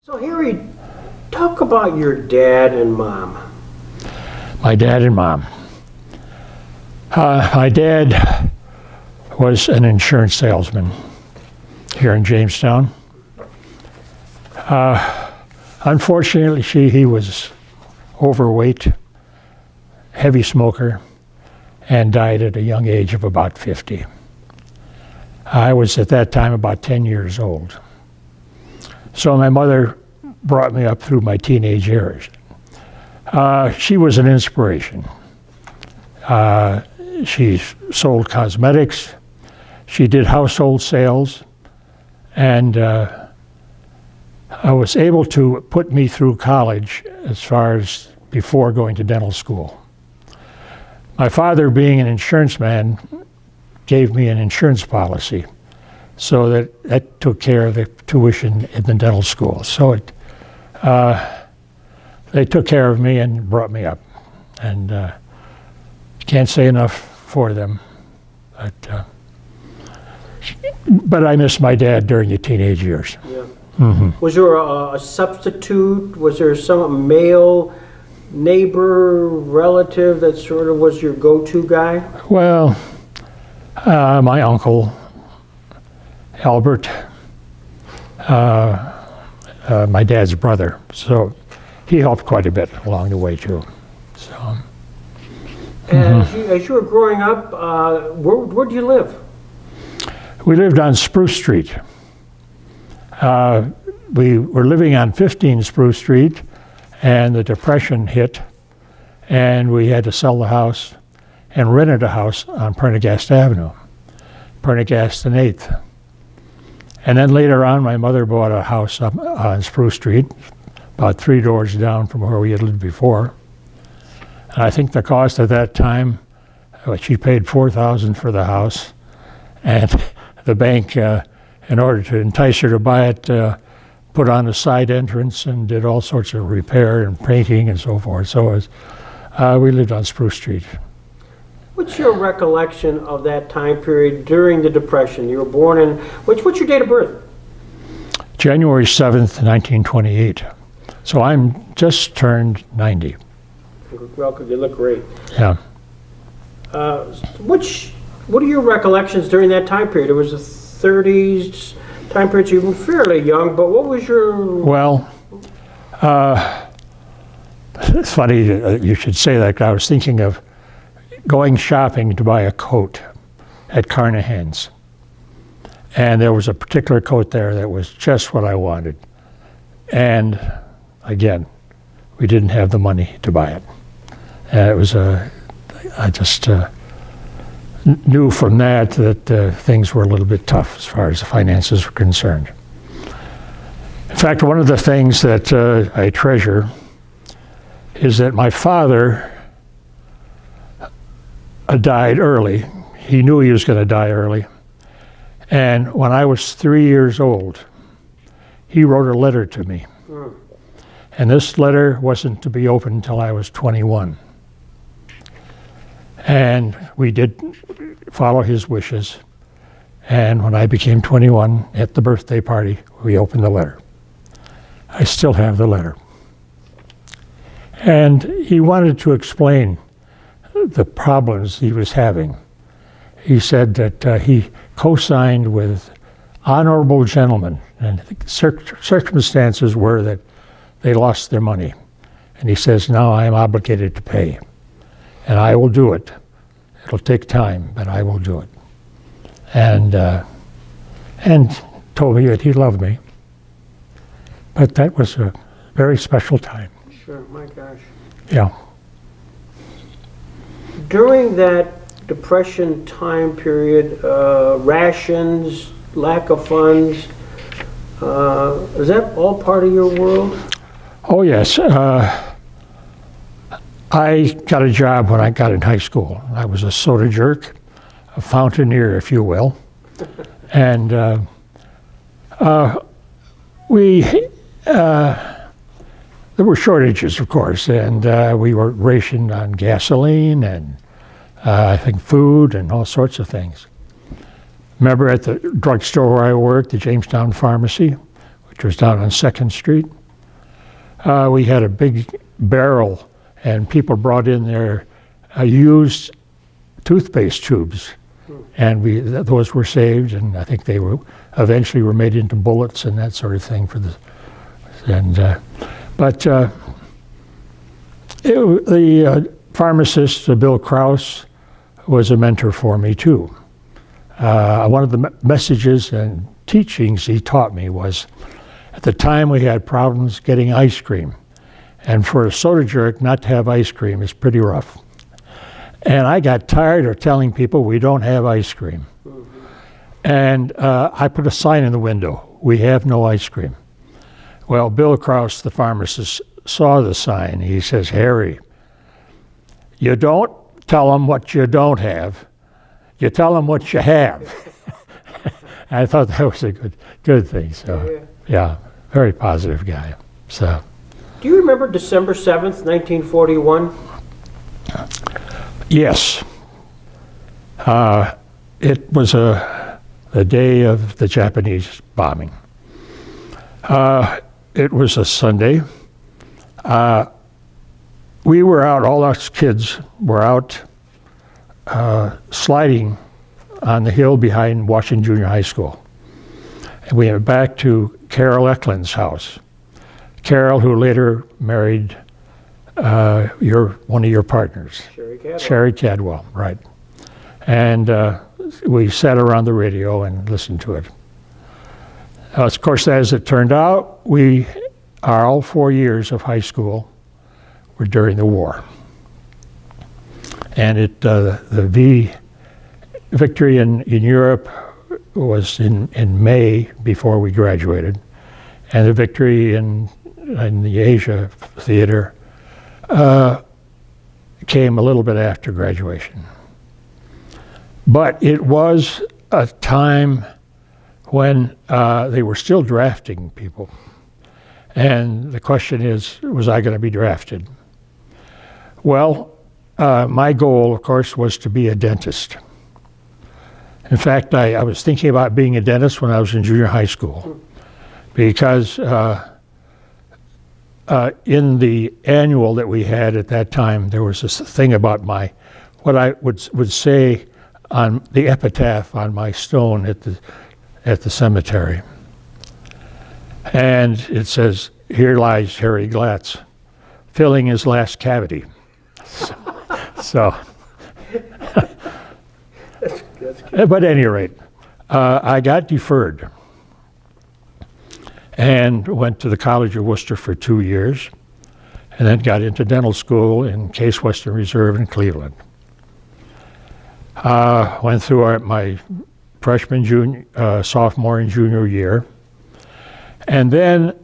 So Harry, talk about your dad and mom. My dad and mom. My dad was an insurance salesman here in Jamestown. Unfortunately, he was overweight, heavy smoker, and died at a young age of about 50. I was at that time about 10 years old. So my mother brought me up through my teenage years. She was an inspiration. She sold cosmetics. She did household sales. And I was able to put me through college as far as before going to dental school. My father, being an insurance man, gave me an insurance policy so that took care of the tuition in the dental school. So they took care of me and brought me up. And can't say enough for them. But I miss my dad during the teenage years. Yeah. Mm-hmm. Was there a substitute? Was there some male neighbor, relative that sort of was your go-to guy? Well, my uncle, Albert, my dad's brother. So he helped quite a bit along the way too. So. And as you were growing up, where do you live? We lived on Spruce Street. We were living on 15 Spruce Street, and the Depression hit, and we had to sell the house and rented a house on Prendergast Avenue, Prendergast and 8th. And then later on, my mother bought a house up on Spruce Street, about 3 doors down from where we had lived before. And I think the cost at that time, she paid $4,000 for the house, and the bank, in order to entice her to buy it, put on a side entrance and did all sorts of repair and painting and so forth. So we lived on Spruce Street. What's your recollection of that time period during the Depression? You were born in, what's your date of birth? January 7th, 1928. So I'm just turned 90. Welcome, you look great. Yeah. What are your recollections during that time period? It was the 30s time period, so you were fairly young, but what was your... Well, it's funny you should say that. I was thinking of going shopping to buy a coat at Carnahan's. And there was a particular coat there that was just what I wanted. And again, we didn't have the money to buy it. It was I just knew from that things were a little bit tough as far as the finances were concerned. In fact, one of the things that I treasure is that my father died early. He knew he was going to die early. And when I was 3 years old, he wrote a letter to me. And this letter wasn't to be opened until I was 21. And we did follow his wishes. And when I became 21 at the birthday party, we opened the letter. I still have the letter. And he wanted to explain the problems he was having. He said that he co-signed with honorable gentlemen, and the circumstances were that they lost their money. And he says, now I am obligated to pay. And I will do it. It'll take time, but I will do it. And told me that he loved me. But that was a very special time. Sure, my gosh. Yeah. During that Depression time period, rations, lack of funds, is that all part of your world? Oh, yes. I got a job when I got in high school. I was a soda jerk, a fountaineer, if you will. And there were shortages, of course, and we were rationed on gasoline and I think food and all sorts of things. Remember at the drugstore where I worked, the Jamestown Pharmacy, which was down on 2nd Street. We had a big barrel, and people brought in their used toothpaste tubes, and those were saved, and I think they were eventually made into bullets and that sort of thing for the. And the pharmacist Bill Krause was a mentor for me too. One of the messages and teachings he taught me was, at the time we had problems getting ice cream, and for a soda jerk not to have ice cream is pretty rough. And I got tired of telling people we don't have ice cream. And I put a sign in the window, "We have no ice cream." Well, Bill Krause, the pharmacist, saw the sign. He says, "Harry, you don't tell them what you don't have. You tell them what you have." I thought that was a good thing. So, yeah, very positive guy. So. Do you remember December 7th, 1941? Yes. It was the day of the Japanese bombing. It was a Sunday. We were out, all us kids were out sliding on the hill behind Washington Junior High School. And we went back to Carol Eklund's house. Carol, who later married one of your partners. Sherry Cadwell, right. And we sat around the radio and listened to it. Of course, as it turned out, all 4 years of high school were during the war. And the victory in Europe was in May before we graduated. And the victory in the Asia theater came a little bit after graduation. But it was a time when they were still drafting people. And the question is, was I going to be drafted? Well, my goal, of course, was to be a dentist. In fact, I was thinking about being a dentist when I was in junior high school, because in the annual that we had at that time, there was this thing about what I would say on the epitaph on my stone at the cemetery. And it says, "Here lies Harry Glatz, filling his last cavity." So but at any rate, I got deferred and went to the College of Worcester for 2 years, and then got into dental school in Case Western Reserve in Cleveland. Went through my freshman, sophomore, and junior year. And then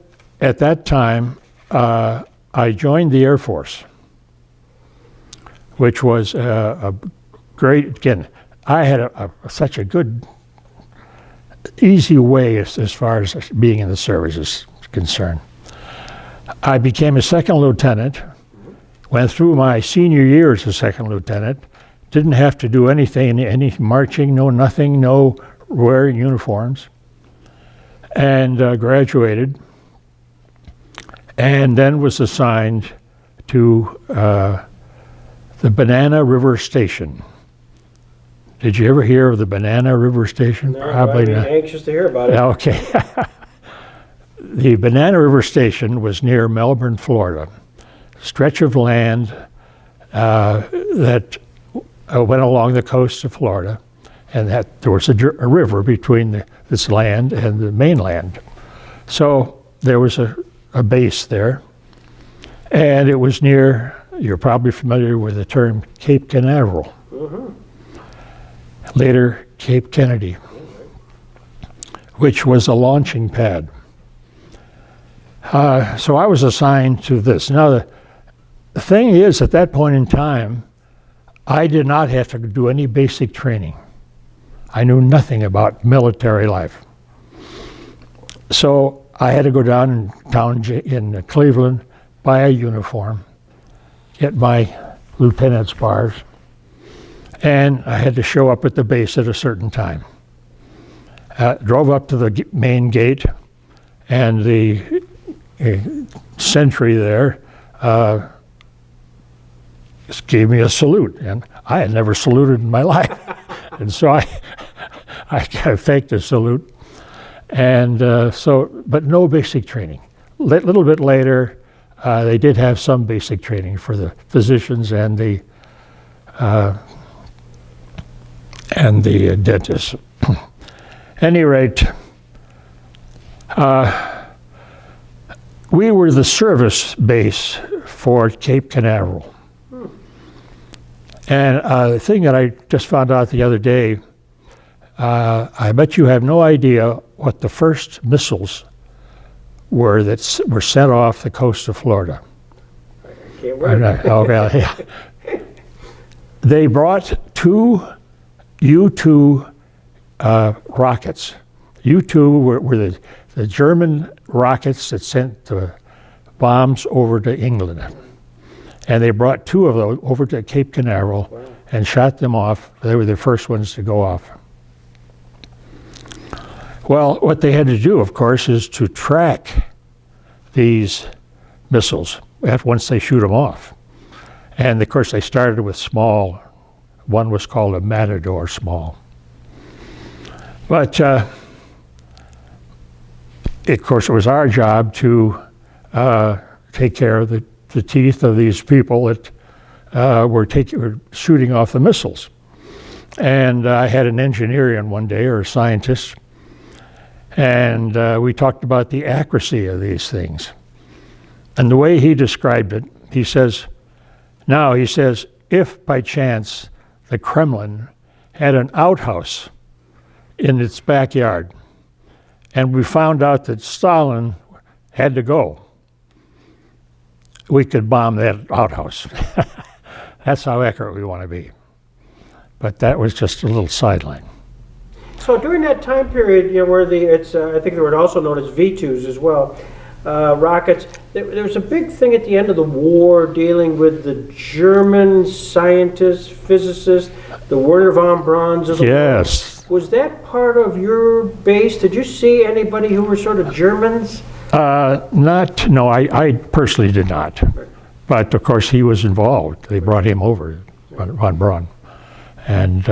at that time, I joined the Air Force, which was a great, again, I had such a good, easy way as far as being in the service is concerned. I became a second lieutenant, went through my senior year as a second lieutenant, didn't have to do anything, any marching, no nothing, no wearing uniforms, and graduated, and then was assigned to the Banana River Station. Did you ever hear of the Banana River Station? No, Probably not. I'm anxious to hear about it. Okay. The Banana River Station was near Melbourne, Florida. Stretch of land that went along the coast of Florida, and that there was a river between this land and the mainland. So there was a base there, and it was near, you're probably familiar with the term Cape Canaveral. Mm-hmm. Later, Cape Kennedy, which was a launching pad. So I was assigned to this. Now, the thing is, at that point in time, I did not have to do any basic training. I knew nothing about military life. So I had to go down in Cleveland, buy a uniform, get my lieutenant's bars, and I had to show up at the base at a certain time. Drove up to the main gate, and the sentry there just gave me a salute, and I had never saluted in my life. And so I faked a salute, and but no basic training. A little bit later, they did have some basic training for the physicians and the dentists. Any rate, we were the service base for Cape Canaveral. And the thing that I just found out the other day, I bet you have no idea what the first missiles were that were sent off the coast of Florida. I can't wait. Okay. They brought two U-2 rockets. U-2 were the German rockets that sent the bombs over to England. And they brought two of those over to Cape Canaveral. Wow. And shot them off. They were the first ones to go off. Well, what they had to do, of course, is to track these missiles once they shoot them off. And of course, they started with small. One was called a Matador small. But of course, it was our job to take care of the teeth of these people that were shooting off the missiles. And I had an engineer in one day, or a scientist, and we talked about the accuracy of these things. And the way he described it, he says, if by chance the Kremlin had an outhouse in its backyard, and we found out that Stalin had to go, we could bomb that outhouse. That's how accurate we want to be. But that was just a little sideline. So during that time period, where I think they were also known as V2s as well, rockets, there was a big thing at the end of the war dealing with the German scientists, physicists, the Werner von Braun's of the Yes. world. Was that part of your base? Did you see anybody who were sort of Germans? No, I personally did not. But of course he was involved. They brought him over, von Braun. And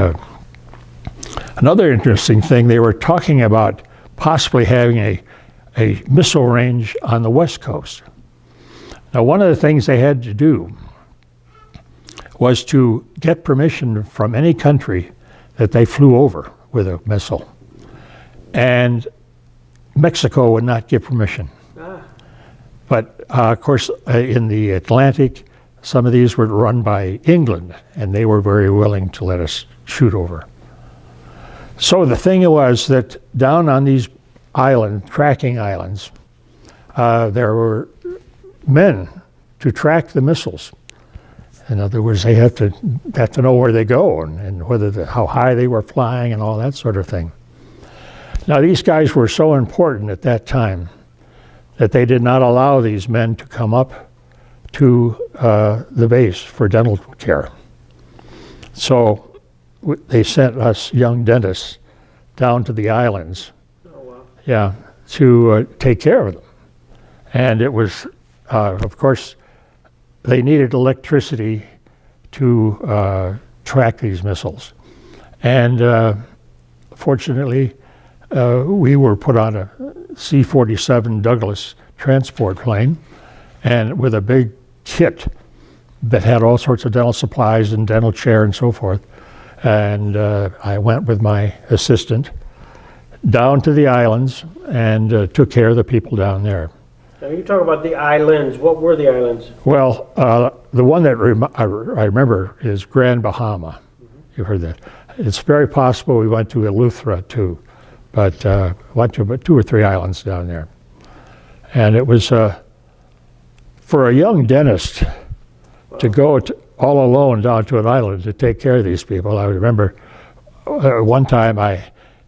another interesting thing, they were talking about possibly having a missile range on the West Coast. Now, one of the things they had to do was to get permission from any country that they flew over with a missile. And Mexico would not give permission. But of course, in the Atlantic, some of these were run by England, and they were very willing to let us shoot over. So the thing was that down on these tracking islands, there were men to track the missiles. In other words, they have to know where they go and how high they were flying and all that sort of thing. Now, these guys were so important at that time that they did not allow these men to come up to the base for dental care. So they sent us young dentists down to the islands, to take care of them. And it was, of course, they needed electricity to track these missiles. And fortunately, we were put on a C-47 Douglas transport plane, and with a big kit that had all sorts of dental supplies and dental chair and so forth. And I went with my assistant down to the islands and took care of the people down there. Now you talk about the islands. What were the islands? Well, the one that I remember is Grand Bahama. You've heard that. It's very possible we went to Eleuthera too, but went to about 2 or 3 islands down there. And it was, for a young dentist to go all alone down to an island to take care of these people. I remember one time I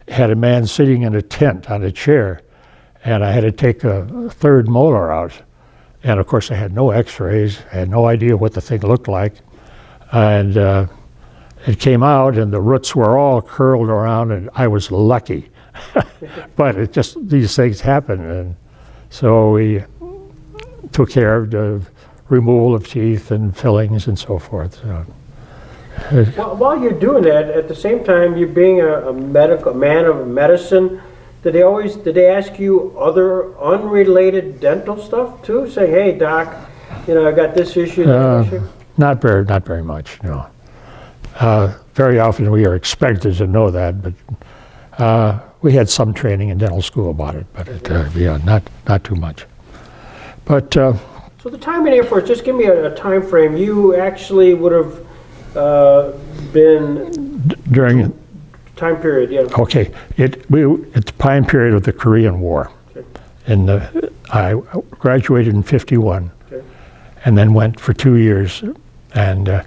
had a man sitting in a tent on a chair, and I had to take a 3rd molar out. And of course I had no x-rays, I had no idea what the thing looked like. And it came out and the roots were all curled around, and I was lucky. But these things happen. So we took care of the removal of teeth and fillings and so forth. So, Well, while you're doing that, at the same time, you being a medical man of medicine, did they ask you other unrelated dental stuff too? Say, hey, doc, I got this issue, that issue. not very much, no. Very often we are expected to know that, but we had some training in dental school about it, but not too much. But So the time in Air Force, just give me a time frame. You actually would have been during time period, yeah. okay, it's the time period of the Korean War, Okay. I graduated in '51, Okay. and then went for 2 years, and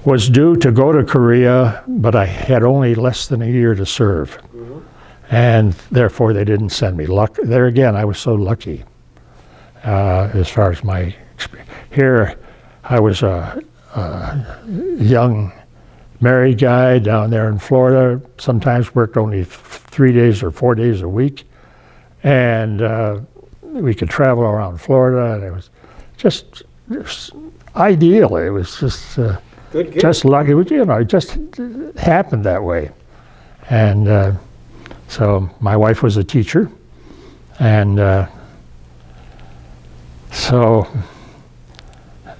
was due to go to Korea, but I had only less than a year to serve, and therefore they didn't send me. There again, I was so lucky as far as my experience. Here, I was a young married guy down there in Florida, sometimes worked only 3 days or 4 days a week, and we could travel around Florida, and it was just ideal. It was just Good gig. just lucky. It just happened that way. And so my wife was a teacher, and so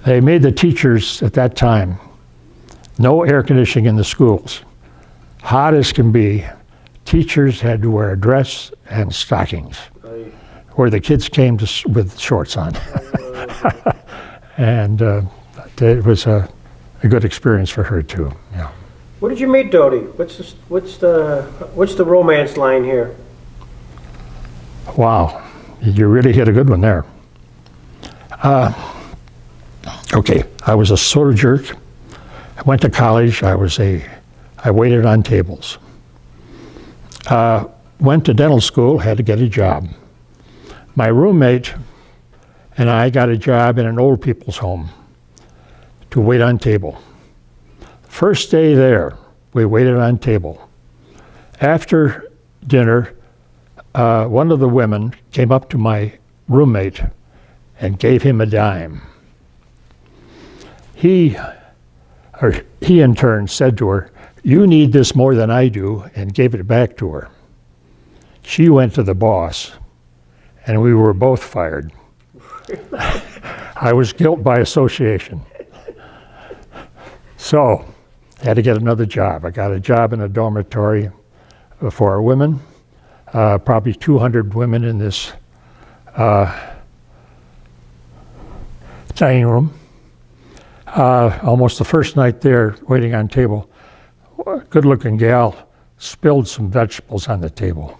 they made the teachers at that time no air conditioning in the schools. Hot as can be. Teachers had to wear a dress and stockings, where the kids came with shorts on. And it was a good experience for her too. Yeah. What did you meet Dodie? What's the romance line here? Wow, you really hit a good one there. Okay, I was a soda jerk. I went to college. I waited on tables. Went to dental school, had to get a job. My roommate and I got a job in an old people's home to wait on table. First day there, we waited on table. After dinner, one of the women came up to my roommate and gave him a dime. He in turn said to her, "You need this more than I do," and gave it back to her. She went to the boss, and we were both fired. I was guilt by association. So, I had to get another job. I got a job in a dormitory for women, probably 200 women in this dining room. Almost the first night there, waiting on table, a good-looking gal spilled some vegetables on the table.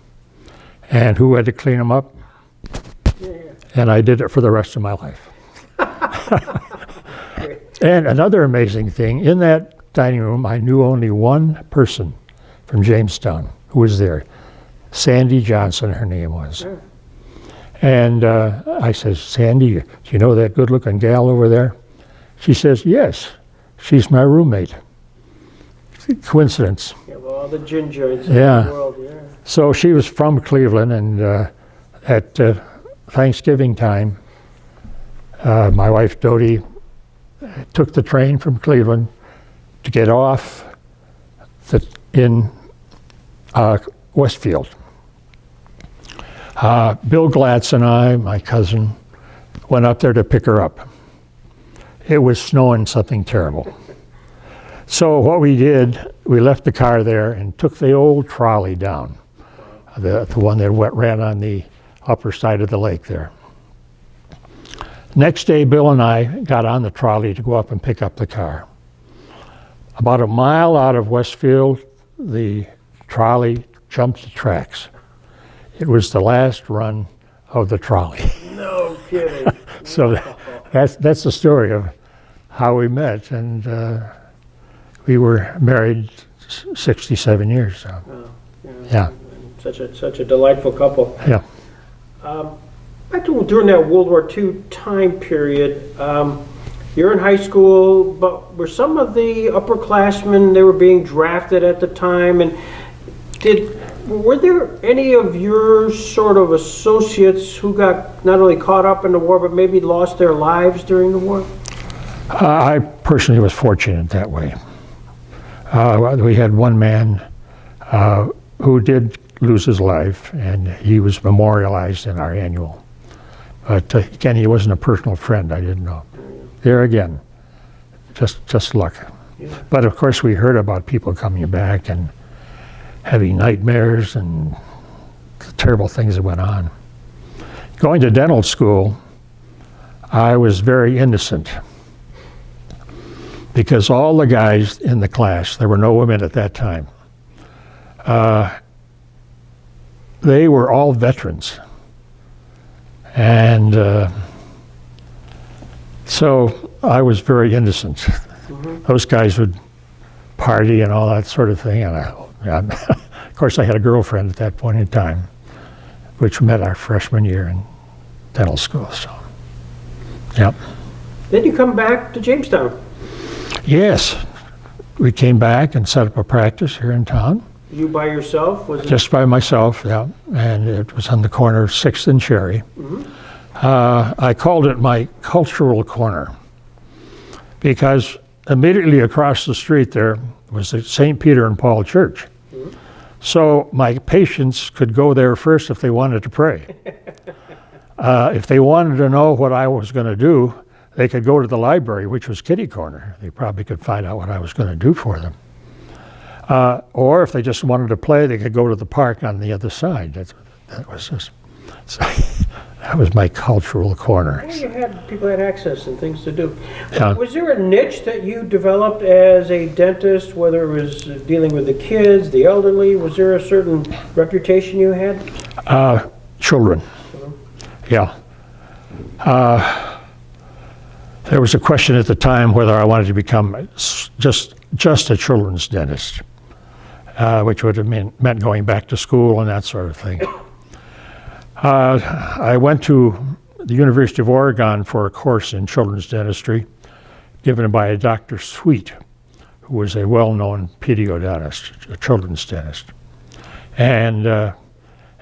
And who had to clean them up? And I did it for the rest of my life. And another amazing thing, in that dining room, I knew only one person from Jamestown who was there. Sandy Johnson, her name was. And I says, "Sandy, do you know that good-looking gal over there?" She says, "Yes, she's my roommate." Coincidence. Yeah, well, all the gin joints Yeah. in the world, yeah. So she was from Cleveland, and at Thanksgiving time, my wife Dodie took the train from Cleveland to get off in Westfield. Bill Glatz and I, my cousin, went up there to pick her up. It was snowing something terrible. So what we did, we left the car there and took the old trolley down, the one that ran on the upper side of the lake there. Next day, Bill and I got on the trolley to go up and pick up the car. About a mile out of Westfield, the trolley jumped the tracks. It was the last run of the trolley. No kidding. So that's the story of how we met, and we were married 67 years. So. Oh, Yeah. Such a delightful couple. Yeah. Back to during that World War II time period, you're in high school, but were some of the upperclassmen, they were being drafted at the time, and did Were there any of your sort of associates who got not only caught up in the war, but maybe lost their lives during the war? I personally was fortunate that way. We had one man who did lose his life, and he was memorialized in our annual. But again, he wasn't a personal friend. I didn't know. There again, just luck. Yeah. But of course, we heard about people coming back and having nightmares and the terrible things that went on. Going to dental school, I was very innocent because all the guys in the class, there were no women at that time, they were all veterans. And so I was very innocent. Mm-hmm. Those guys would party and all that sort of thing. And of course, I had a girlfriend at that point in time, which met our freshman year in dental school. So, yep. Then you come back to Jamestown. Yes. We came back and set up a practice here in town. You by yourself? Was it? Just by myself, yeah. And it was on the corner of 6th and Cherry. Mm-hmm. I called it my cultural corner because immediately across the street there was the St. Peter and Paul Church. Mm-hmm. So my patients could go there first if they wanted to pray. If they wanted to know what I was going to do, they could go to the library, which was kitty corner. They probably could find out what I was going to do for them. Or if they just wanted to play, they could go to the park on the other side. That was just, so that was my cultural corner. Well, people had access and things to do. Yeah. Was there a niche that you developed as a dentist, whether it was dealing with the kids, the elderly? Was there a certain reputation you had? Children. Yeah. There was a question at the time whether I wanted to become just a children's dentist, which would have meant going back to school and that sort of thing. I went to the University of Oregon for a course in children's dentistry given by a Dr. Sweet, who was a well-known pediodontist, a children's dentist. And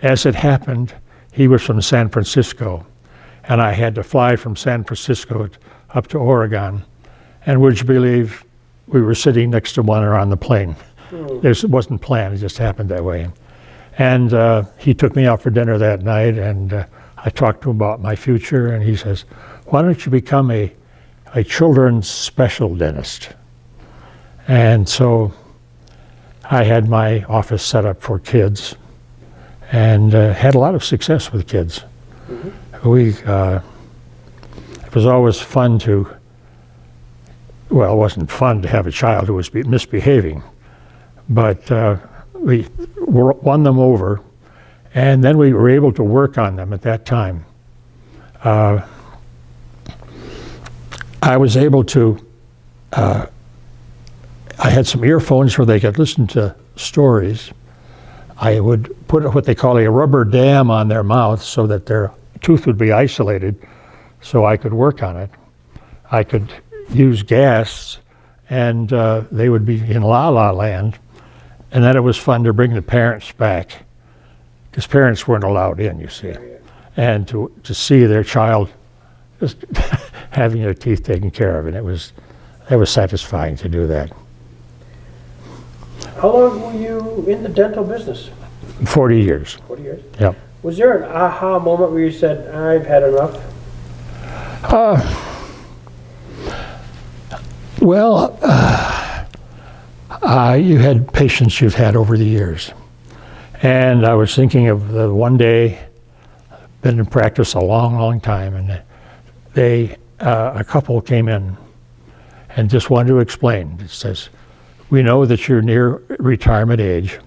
as it happened, he was from San Francisco, and I had to fly from San Francisco up to Oregon. And would you believe we were sitting next to one another on the plane? It wasn't planned, it just happened that way. And he took me out for dinner that night, and I talked to him about my future, and he says, why don't you become a children's special dentist? And so I had my office set up for kids and had a lot of success with kids. Mm-hmm. It was always fun well, it wasn't fun to have a child who was misbehaving, but we won them over, and then we were able to work on them at that time. I was able to, I had some earphones where they could listen to stories. I would put what they call a rubber dam on their mouth so that their tooth would be isolated so I could work on it. I could use gas, and they would be in la-la land. And then it was fun to bring the parents back, because parents weren't allowed in, you see. And to see their child just having their teeth taken care of, and it was satisfying to do that. How long were you in the dental business? 40 years. 40 years? Yep. Was there an aha moment where you said, I've had enough? Well, you had patients you've had over the years. And I was thinking of the one day, been in practice a long, long time, and a couple came in and just wanted to explain. It says, we know that you're near retirement age.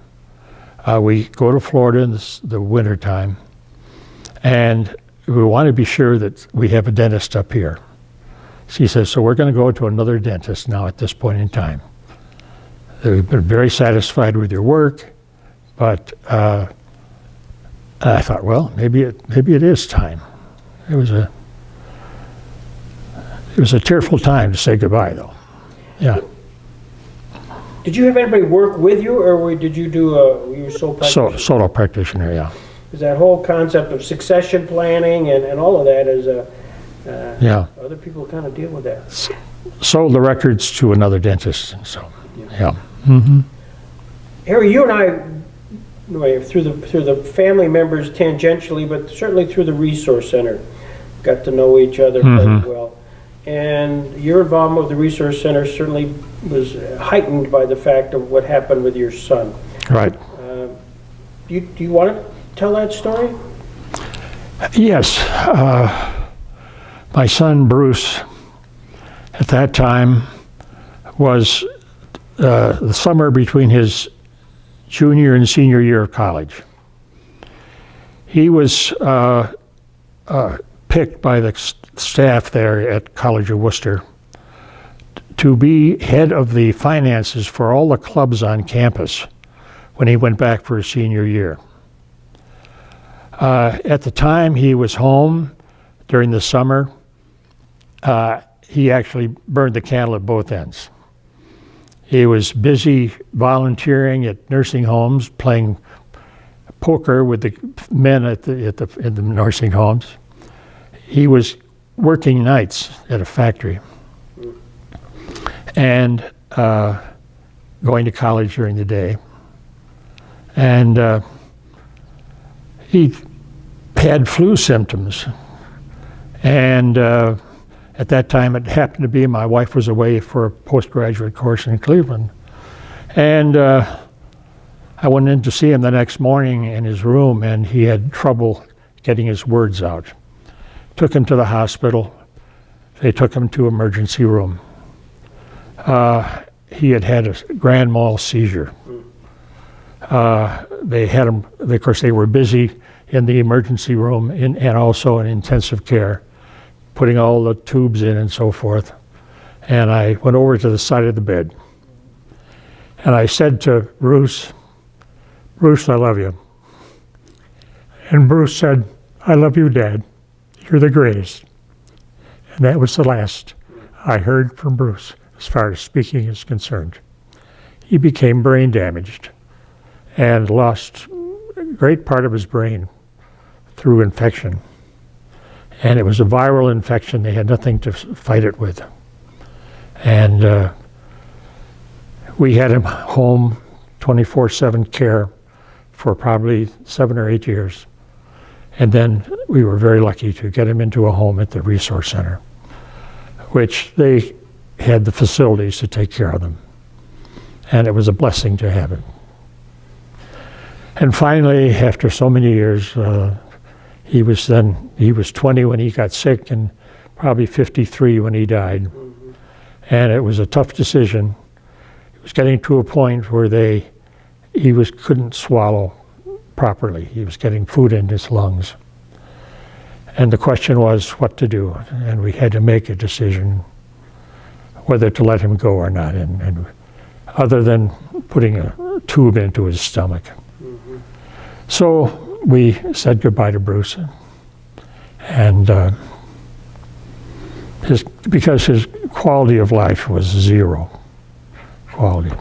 We go to Florida in the winter time, and we want to be sure that we have a dentist up here. She says, so we're going to go to another dentist now at this point in time. We've been very satisfied with your work, but I thought, well, maybe it is time. It was a tearful time to say goodbye, though. Yeah. Did you have anybody work with you, or did you do were you sole practitioner? Solo practitioner, yeah. Because that whole concept of succession planning and all of that is, Yeah. other people kind of deal with that. Sold the records to another dentist, and so, yeah. Mm-hmm. Harry, you and I, anyway, through the family members tangentially, but certainly through the Resource Center, got to know each other quite well. And your involvement with the Resource Center certainly was heightened by the fact of what happened with your son. Right. Do you want to tell that story? Yes. My son, Bruce, at that time was the summer between his junior and senior year of college. He was picked by the staff there at College of Worcester to be head of the finances for all the clubs on campus when he went back for his senior year. At the time he was home during the summer, he actually burned the candle at both ends. He was busy volunteering at nursing homes, playing poker with the men in the nursing homes. He was working nights at a factory and going to college during the day. And he had flu symptoms. And at that time, it happened to be my wife was away for a postgraduate course in Cleveland. And I went in to see him the next morning in his room, and he had trouble getting his words out. Took him to the hospital. They took him to emergency room. He had had a grand mal seizure. They had him, of course, they were busy in the emergency room and also in intensive care, putting all the tubes in and so forth. And I went over to the side of the bed. And I said to Bruce, "Bruce, I love you." And Bruce said, "I love you, Dad. You're the greatest." And that was the last I heard from Bruce as far as speaking is concerned. He became brain damaged and lost a great part of his brain through infection. And it was a viral infection. They had nothing to fight it with. And we had him home 24/7 care for probably 7 or 8 years. And then we were very lucky to get him into a home at the Resource Center, which they had the facilities to take care of them. And it was a blessing to have him. And finally, after so many years, he was 20 when he got sick and probably 53 when he died. Mm-hmm. And it was a tough decision. It was getting to a point where he couldn't swallow properly. He was getting food in his lungs. And the question was what to do. And we had to make a decision whether to let him go or not, and other than putting a tube into his stomach. Mm-hmm. So we said goodbye to Bruce, and because his quality of life was zero quality.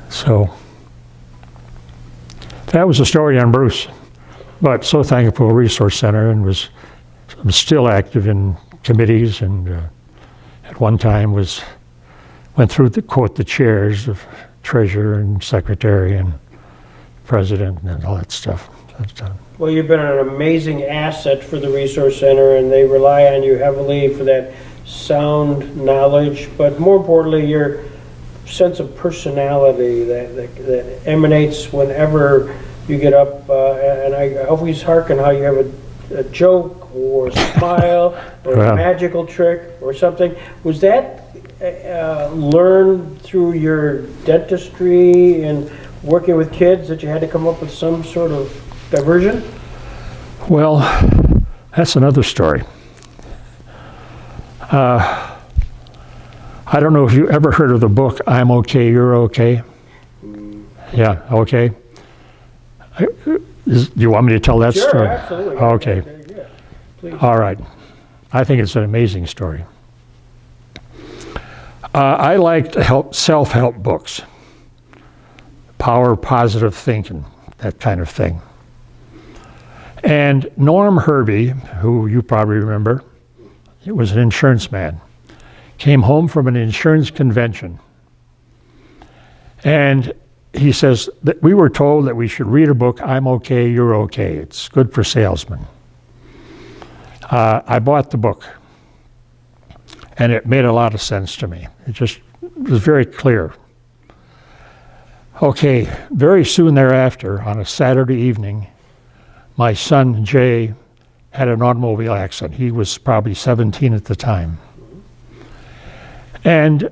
So that was the story on Bruce, but so thankful Resource Center, and was still active in committees, and at one time went through the chairs of treasurer and secretary and president and all that stuff. Well, you've been an amazing asset for the Resource Center, and they rely on you heavily for that sound knowledge, but more importantly, your sense of personality that emanates whenever you get up. And I always hearken how you have a joke or a smile or a magical trick or something. Was that learned through your dentistry and working with kids, that you had to come up with some sort of diversion? Well, that's another story. I don't know if you ever heard of the book, I'm Okay, You're Okay? Yeah, okay. Do you want me to tell that sure, story? Sure, absolutely. Okay. Yeah, please. All right. I think it's an amazing story. I liked self-help books, power, positive thinking, that kind of thing. And Norm Hervey, who you probably remember, he was an insurance man, came home from an insurance convention. And he says that we were told that we should read a book, I'm Okay, You're Okay. It's good for salesmen. I bought the book, and it made a lot of sense to me. It was very clear. Okay, very soon thereafter, on a Saturday evening, my son Jay had an automobile accident. He was probably 17 at the time. And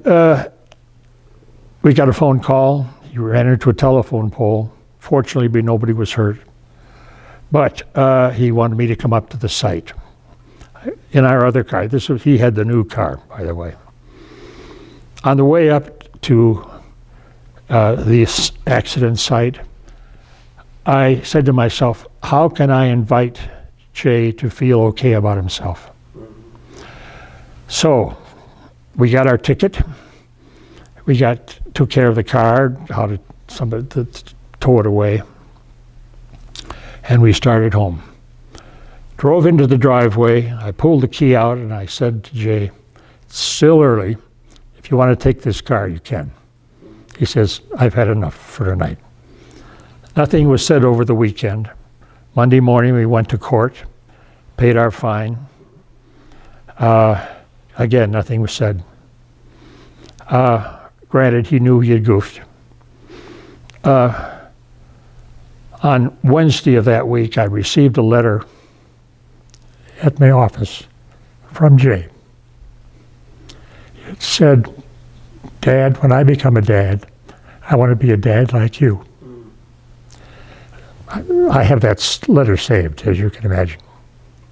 we got a phone call. He ran into a telephone pole. Fortunately, nobody was hurt. But he wanted me to come up to the site. In our other car, he had the new car, by the way. On the way up to the accident site, I said to myself, how can I invite Jay to feel okay about himself? So we got our ticket. We took care of the car, somebody to tow it away, and we started home. Drove into the driveway. I pulled the key out and I said to Jay, it's still early. If you want to take this car, you can. He says, I've had enough for tonight. Nothing was said over the weekend. Monday morning we went to court, paid our fine. Again, nothing was said. Granted, he knew he had goofed. On Wednesday of that week, I received a letter at my office from Jay. It said, Dad, when I become a dad, I want to be a dad like you. I have that letter saved, as you can imagine.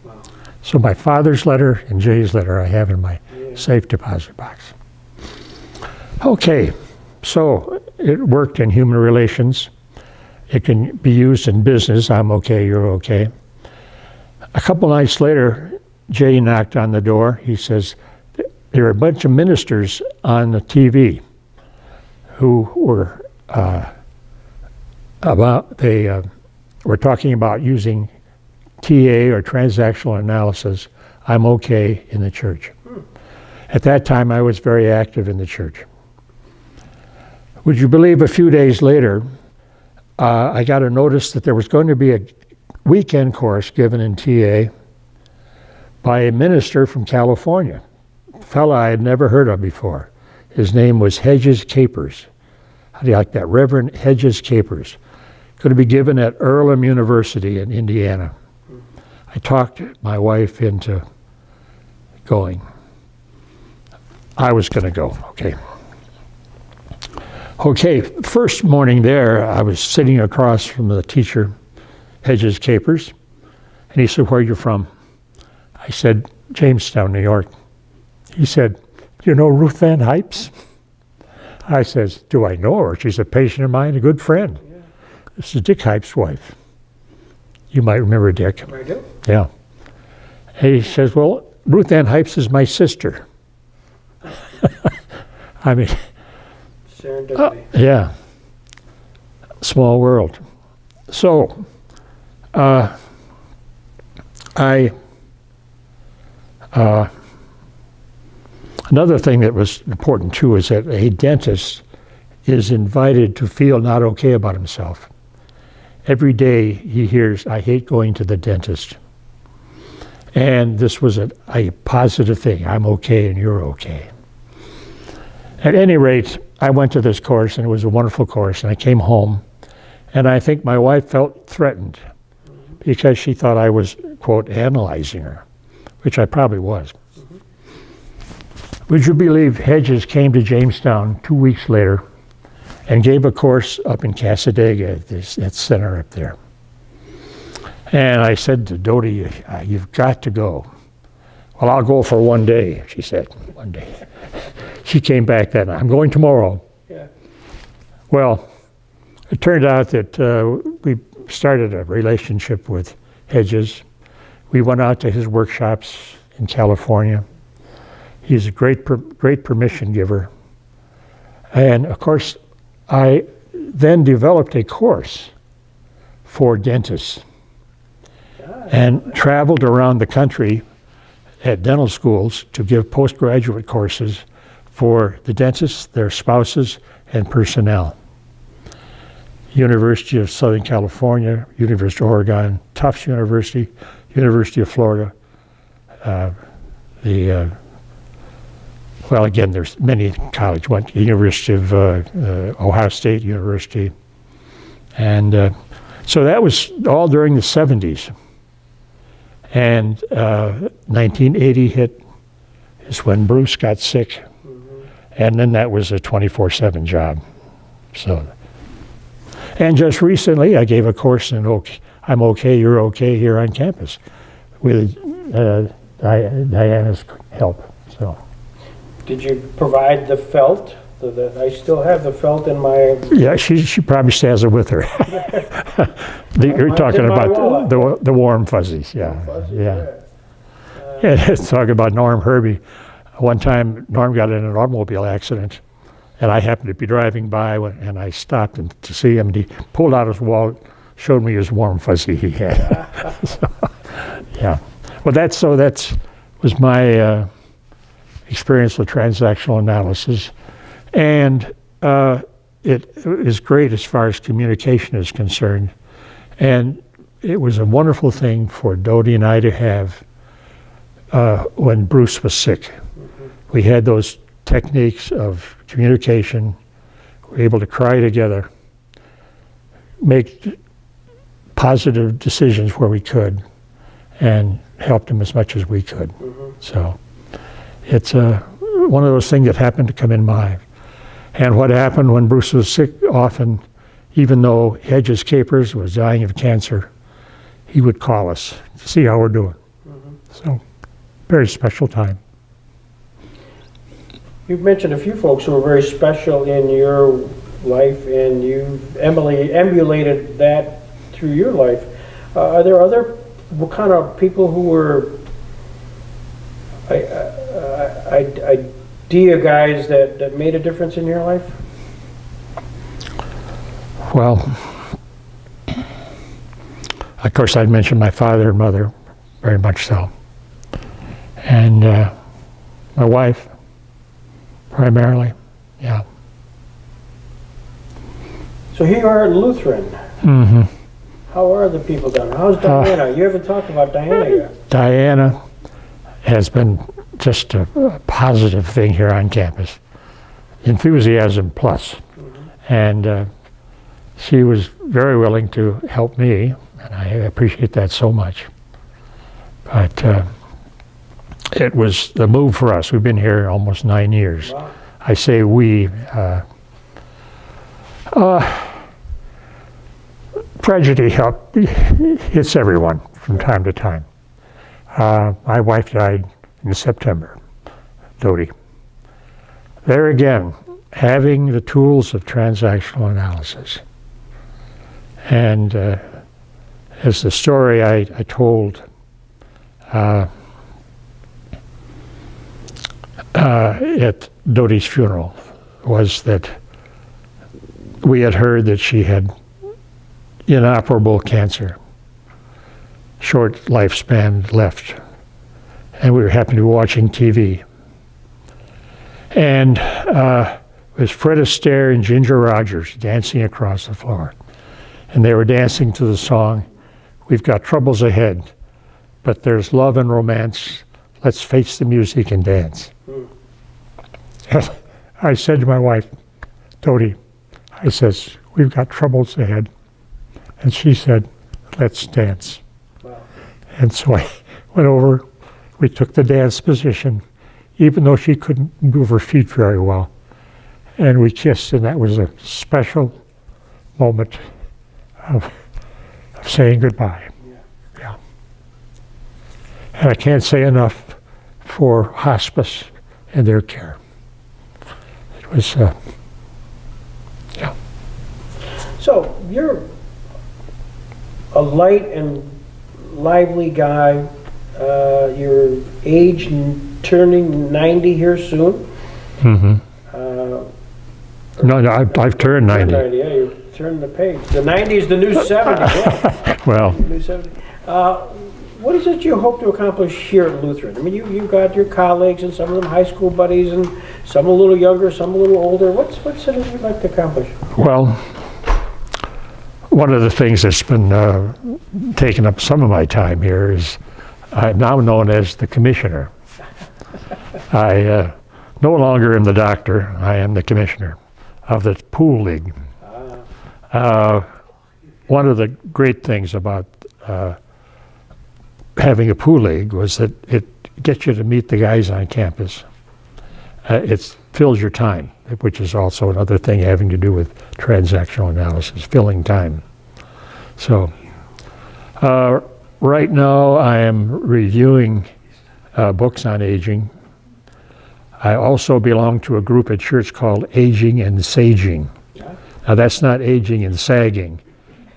Wow. So my father's letter and Jay's letter I have in my safe deposit box. Okay, so it worked in human relations. It can be used in business. I'm okay, you're okay. A couple nights later, Jay knocked on the door. He says, there are a bunch of ministers on the TV who were were talking about using TA or transactional analysis. I'm okay in the church. At that time, I was very active in the church. Would you believe a few days later, I got a notice that there was going to be a weekend course given in TA by a minister from California, a fellow I had never heard of before. His name was Hedges Capers. How do you like that? Reverend Hedges Capers. Going to be given at Earlham University in Indiana. I talked my wife into going. I was going to go, okay. Okay, first morning there, I was sitting across from the teacher, Hedges Capers, and he said, where are you from? I said, Jamestown, New York. He said, do you know Ruth Van Hypes? I says, do I know her? She's a patient of mine, a good friend. Yeah. This is Dick Hype's wife. You might remember Dick. I do. Yeah. And he says, well, Ruth Van Hypes is my sister. I mean, serendipity. Yeah. Small world. So, another thing that was important too is that a dentist is invited to feel not okay about himself. Every day he hears, I hate going to the dentist. And this was a positive thing. I'm okay and you're okay. At any rate, I went to this course and it was a wonderful course, and I came home and I think my wife felt threatened because she thought I was, quote, analyzing her, which I probably was. Would you believe Hedges came to Jamestown 2 weeks later and gave a course up in Casadega at that center up there. And I said to Dodie, you've got to go. Well, I'll go for 1 day, she said, 1 day. She came back that night, I'm going tomorrow. Yeah. Well, it turned out that we started a relationship with Hedges. We went out to his workshops in California. He's a great permission giver. And of course, I then developed a course for dentists and traveled around the country at dental schools to give postgraduate courses for the dentists, their spouses, and personnel. University of Southern California, University of Oregon, Tufts University, University of Florida, well, again, there's many colleges. Went to University of Ohio State University. And so that was all during the 70s. And 1980 hit is when Bruce got sick. And then that was a 24/7 job. So, and just recently I gave a course in I'm Okay, You're Okay here on campus with Diana's help. So, Did you provide the felt? I still have the felt in my... yeah, she probably still has it with her. You're Mine's talking in my about wallet. the warm fuzzies, yeah. Fuzzy, Yeah. Yeah, talking about Norm Herbie. One time, Norm got in an automobile accident, and I happened to be driving by, and I stopped to see him, and he pulled out his wallet, showed me his warm fuzzy he had. So, yeah. Well, that was my experience with transactional analysis, and it is great as far as communication is concerned. And it was a wonderful thing for Dodie and I to have when Bruce was sick. We had those techniques of communication. We were able to cry together, make positive decisions where we could, and helped him as much as we could. So it's one of those things that happened to come in mind. And what happened when Bruce was sick, often, even though Hedges Capers was dying of cancer, he would call us to see how we're doing. So, very special time. You've mentioned a few folks who were very special in your life, and you emulated that through your life. Are there other kind of people who were idea guys that made a difference in your life? Well, of course, I'd mentioned my father and mother, very much so. And my wife, primarily, yeah. So here you are at Lutheran. Mm-hmm. How are the people down there? How's Diana? You haven't talked about Diana yet. Diana has been just a positive thing here on campus. Enthusiasm plus. And she was very willing to help me, and I appreciate that so much. But it was the move for us. We've been here almost 9 years. Wow. I say we. Tragedy hits everyone from time to time. My wife died in September, Dodie. There again, having the tools of transactional analysis. And as the story I told at Dodie's funeral was that we had heard that she had inoperable cancer, short lifespan left, and we were happened to be watching TV. And it was Fred Astaire and Ginger Rogers dancing across the floor. And they were dancing to the song, "We've got troubles ahead, but there's love and romance. Let's face the music and dance." I said to my wife, Dodie, I says, "We've got troubles ahead." And she said, "Let's dance." Wow. And so I went over, we took the dance position, even though she couldn't move her feet very well. And we kissed, and that was a special moment of saying goodbye. Yeah. And I can't say enough for hospice and their care. It was, yeah. So you're a light and lively guy. Your age turning 90 here soon. Mm-hmm. No, I've turned 90. 90, yeah, you turned the page. The 90 is the new 70. Yeah. Well, New 70. What is it you hope to accomplish here at Lutheran? I mean, you've got your colleagues, and some of them high school buddies, and some a little younger, some a little older. What's it you'd like to accomplish? well, one of the things that's been taking up some of my time here is I'm now known as the commissioner. I no longer am the doctor, I am the commissioner of the pool league. One of the great things about having a pool league was that it gets you to meet the guys on campus. It fills your time, which is also another thing having to do with transactional analysis, filling time. So right now I am reviewing books on aging. I also belong to a group at church called Aging and Saging. Now that's not aging and sagging,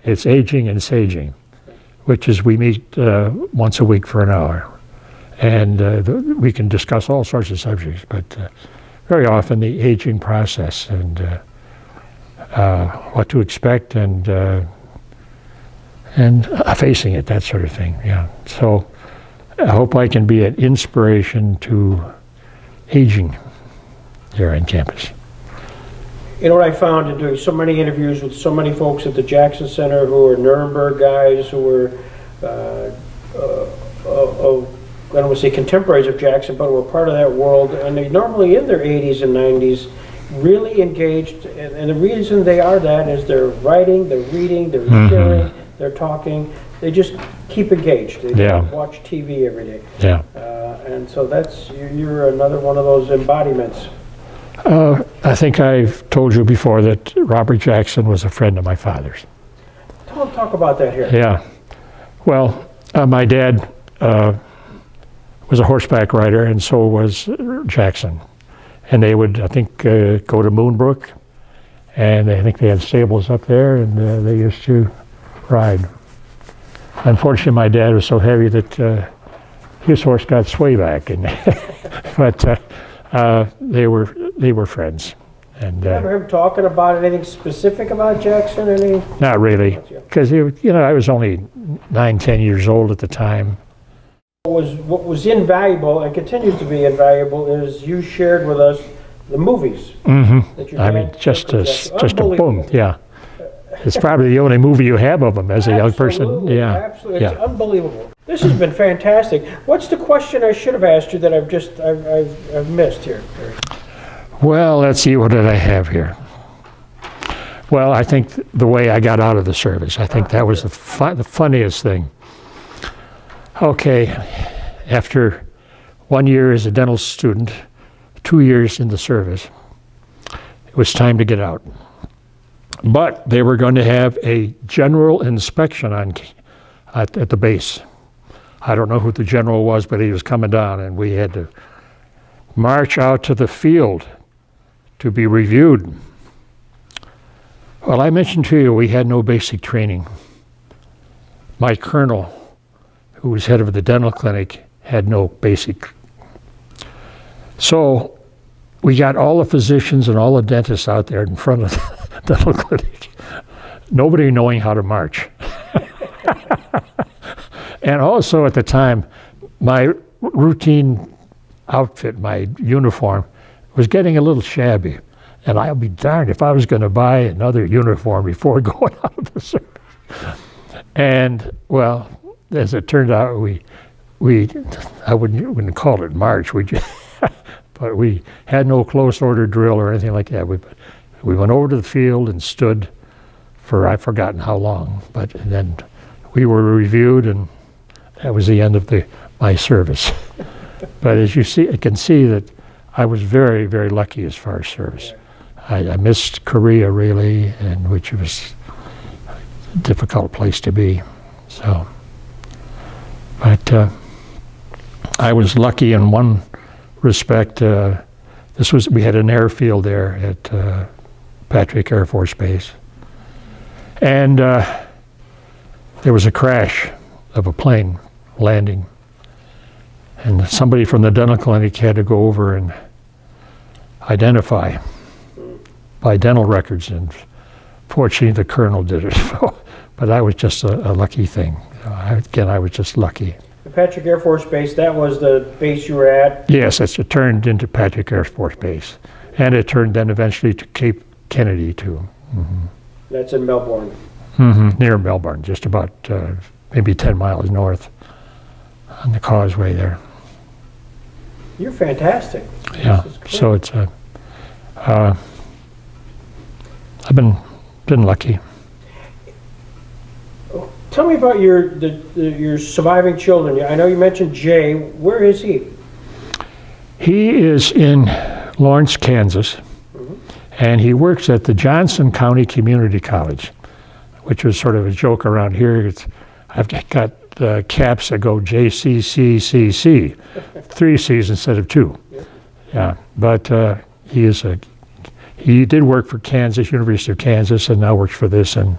it's aging and saging, which is we meet once a week for an hour. And we can discuss all sorts of subjects, but very often the aging process and what to expect and facing it, that sort of thing, yeah. So I hope I can be an inspiration to aging here on campus. You know what I found in doing so many interviews with so many folks at the Jackson Center who are Nuremberg guys, who were, I don't want to say contemporaries of Jackson, but were part of that world, and they normally in their 80s and 90s, really engaged, and the reason they are that is they're writing, they're reading, they're hearing, they're talking, they just keep engaged. They don't watch TV every day. Yeah. And so you're another one of those embodiments. I think I've told you before that Robert Jackson was a friend of my father's. Talk about that here. Yeah. Well, my dad was a horseback rider, and so was Jackson. And they would, I think, go to Moonbrook, and I think they had stables up there, and they used to ride. Unfortunately, my dad was so heavy that his horse got swayback, and but they were friends. And remember him talking about anything specific about Jackson? Not really, because I was only 9-10 years old at the time. What was invaluable and continues to be invaluable is you shared with us the movies. That you I mean, just a boom, yeah. It's probably the only movie you have of him as a young person. Yeah, absolutely. It's unbelievable. This has been fantastic. What's the question I should have asked you that I've missed here? Well, let's see, what did I have here? Well, I think the way I got out of the service, I think that was the funniest thing. Okay, after 1 year as a dental student, 2 years in the service, it was time to get out. But they were going to have a general inspection at the base. I don't know who the general was, but he was coming down, and we had to march out to the field to be reviewed. Well, I mentioned to you we had no basic training. My colonel, who was head of the dental clinic, had no basic. So we got all the physicians and all the dentists out there in front of the dental clinic, nobody knowing how to march. And also at the time, my routine outfit, my uniform, was getting a little shabby. And I'll be darned if I was going to buy another uniform before going out of the service. And, well, as it turned out, I wouldn't call it march, but we had no close order drill or anything like that. We went over to the field and stood for I've forgotten how long, but then we were reviewed, and that was the end of my service. But as you can see that I was very, very lucky as far as service. I missed Korea really, and which was a difficult place to be. So, but I was lucky in one respect. We had an airfield there at Patrick Air Force Base, and there was a crash of a plane landing, and somebody from the dental clinic had to go over and identify by dental records, and fortunately the colonel did it. But that was just a lucky thing. Again, I was just lucky. The Patrick Air Force Base, that was the base you were at? Yes, it turned into Patrick Air Force Base. And it turned then eventually to Cape Kennedy too. That's in Melbourne. Near Melbourne, just about maybe 10 miles north on the causeway there. You're fantastic. Yeah, This is great. so it's I've been lucky. Tell me about your surviving children. I know you mentioned Jay. Where is he? He is in Lawrence, Kansas, and he works at the Johnson County Community College, which was sort of a joke around here. I've got caps that go JCCCC, 3 C's instead of 2. Yeah, but he did work for Kansas, University of Kansas, and now works for this and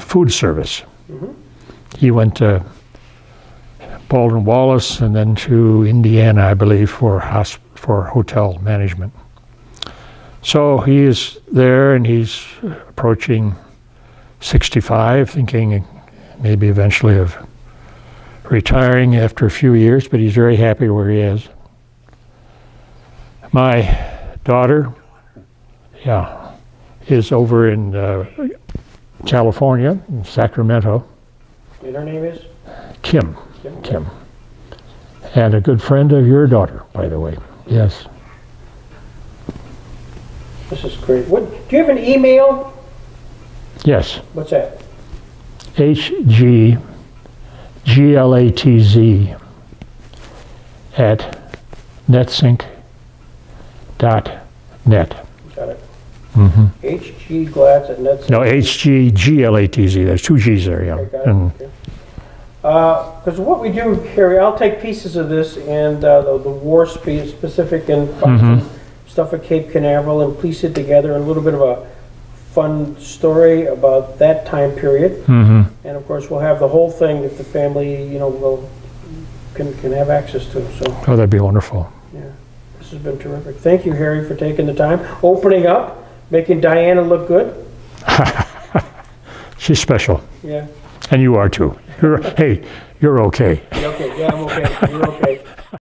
food service. He went to Baldwin Wallace and then to Indiana, I believe, for hotel management. So he is there, and he's approaching 65, thinking maybe eventually of retiring after a few years, but he's very happy where he is. My daughter, is over in California, in Sacramento. And her name is? Kim. And a good friend of your daughter, by the way. Yes. This is great. Do you have an email? Yes. What's that? HGGLATZ @netsync.net. Got it. HG Glatz at Netsync. No, HGGLATZ. There's 2 G's there, yeah. Okay, got it. And Okay. Because what we do, Harry, I'll take pieces of this and the war specific and stuff at Cape Canaveral and piece it together in a little bit of a fun story about that time period. And of course, we'll have the whole thing if the family, can have access to. So, oh, that'd be wonderful. yeah, this has been terrific. Thank you, Harry, for taking the time, opening up, making Diana look good. She's special, Yeah. and you are too. Hey, you're okay. Okay. Yeah, I'm okay. You're okay.